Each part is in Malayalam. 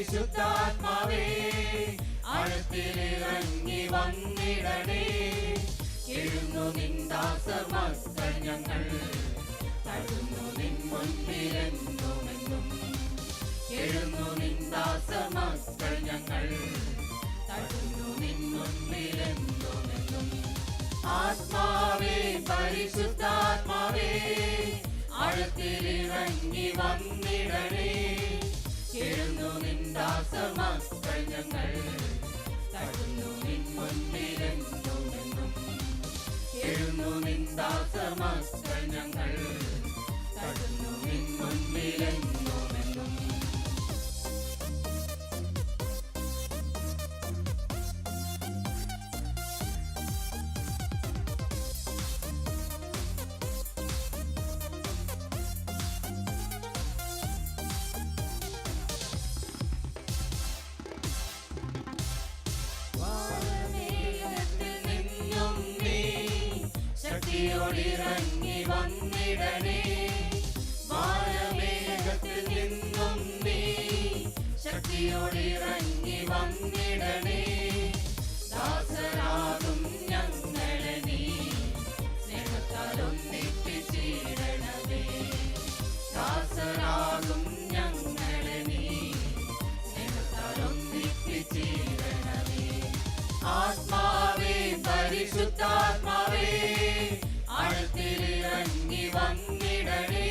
പരിശുദ്ധാത്മാവേ ആഴത്തിലിറങ്ങി വന്നിടണേ. എഴുന്നു നിന്ദാസർ മക്കൾ ഞങ്ങൾ തഴുന്നു നിൻ മുൻപിലെന്നുമെന്നും. എഴുന്നു നിന്ദാസർ മക്കൾ ഞങ്ങൾ തഴുന്നു നിൻ മുൻപിലെന്നുമെന്നും. ആത്മാവേ പരിശുദ്ധാത്മാവേ ആഴത്തിലിറങ്ങി വന്നിടണേ. എഴുന്നു നിന്ദാസർ മക്കൾ ഞങ്ങൾ തഴുന്നു നിൻ മുൻപിലെന്നുമെന്നും. എഴുന്നു നിന്ദാസർ മക്കൾ ഞങ്ങൾ തഴുന്നു നിൻ മുൻപിലെന്നുമെന്നും. ശക്തിയോടിറങ്ങി വന്നിടണേ. വാനമേഘത്തിൽ നിന്നും നീ ശക്തിയോടിറങ്ങി വന്നിടണേ. ദാസരാകും ഞങ്ങളെ നീ സ്നേഹത്താൽ ഒന്നിപ്പിച്ചിടണമേ. ദാസരാകും ഞങ്ങളെ നീ സ്നേഹത്താൽ ഒന്നിപ്പിച്ചിടണമേ. ആത്മാവേ പരിശുദ്ധാത്മാവേ ആഴത്തിലിറങ്ങി വന്നിടണേ.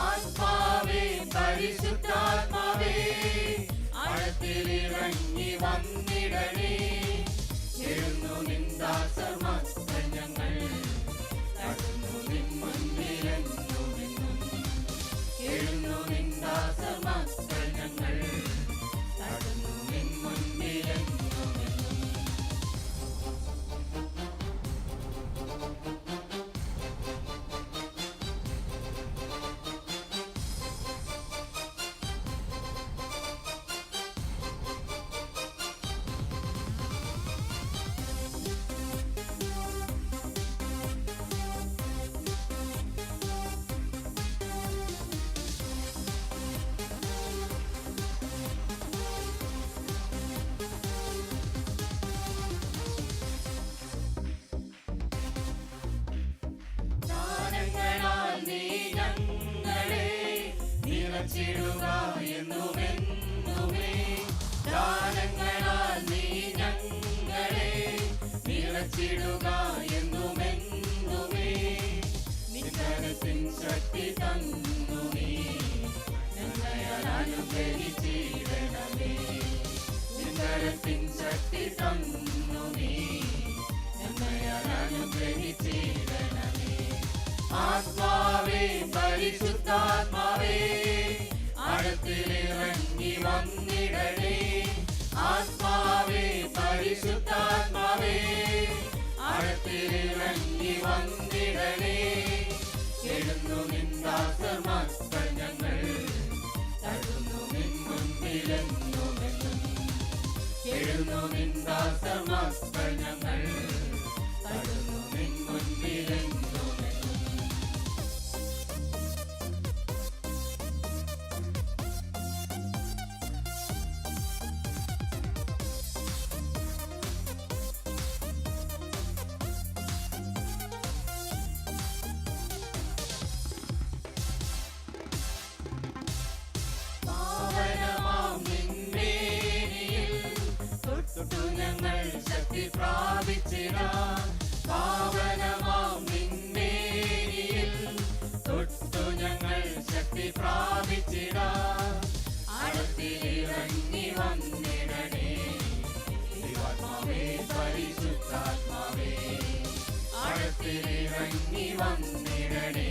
ആത്മാവേ പരിശുദ്ധാത്മാവേ ആഴത്തിലിറങ്ങി വന്നിടണേ. എഴുന്നു നിന്ദാസർ മക്കൾ ഞങ്ങൾ തഴുന്നു നിൻ മുൻപിലെന്നുമെന്നും. എഴുന്നു നിന്ദാസർ മക്കൾ ഞങ്ങൾ തഴുന്നു നിൻ മുൻപിലെന്നുമെന്നും. നിറച്ചിടുക എന്നുമെന്നുമേ. ദാനങ്ങളാൽ നീ ഞങ്ങളെ നിറച്ചിടുക എന്നുമെന്നുമേ. നിൻകരത്തിൻ ശക്തി തന്നു നീ ഞങ്ങളെ അനുഗ്രഹിച്ചിടണമേ. നിൻകരത്തിൻ ശക്തി തന്നു നീ ഞങ്ങളെ അനുഗ്രഹിച്ചിടണമേ. ആത്മാവേ പരിശുദ്ധാത്മാവേ ആഴത്തിലിറങ്ങി വന്നിടണേ. ആത്മാവേ പരിശുദ്ധാത്മാവേ ആഴത്തിലിറങ്ങി വന്നിടണേ. എഴുന്നു നിന്ദാസർ മക്കൾ ഞങ്ങൾ തഴുന്നു നിൻ മുൻപിലെന്നുമെന്നും. എഴുന്നു നിന്ദാസർ മക്കൾ ഞങ്ങൾ തഴുന്നു നിൻ മുൻപിലെന്നുമെന്നും. ഞങ്ങൾ ശക്തി പ്രാപിച്ചിടാം. പാവനമാം നിൻമേനിയിൽ തൊട്ടു ഞങ്ങൾ ശക്തി പ്രാപിച്ചിടാം. ആഴത്തിലിറങ്ങി വന്നിടണേ. ദൈവാത്മാവേ പരിശുദ്ധാത്മാവേ ആഴത്തിലിറങ്ങി വന്നിടണേ.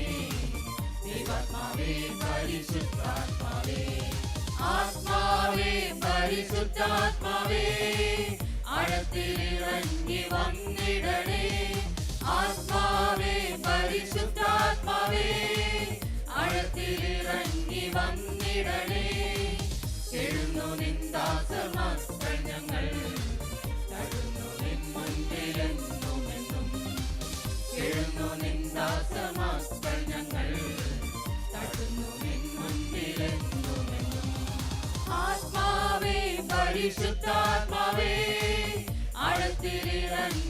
ദൈവാത്മാവേ പരിശുദ്ധാത്മാവേ. ആത്മാവേ പരിശുദ്ധാത്മാവേ ആഴത്തിലിറങ്ങി വന്നിടണേ. ആത്മാവേ പരിശുദ്ധാത്മാവേ ആഴത്തിലിറങ്ങി വന്നിടണേ. എഴുന്നു നിന്ദാസർ മക്കൾ ഞങ്ങൾ തഴുന്നു നിൻ മുൻപിലെന്നുമെന്നും. എഴുന്നു നിന്ദാസർ മക്കൾ ഞങ്ങൾ തഴുന്നു നിൻ മുൻപിലെന്നുമെന്നും. ആത്മാ പരിശുദ്ധാത്മാവേ ആഴത്തിലിറങ്ങി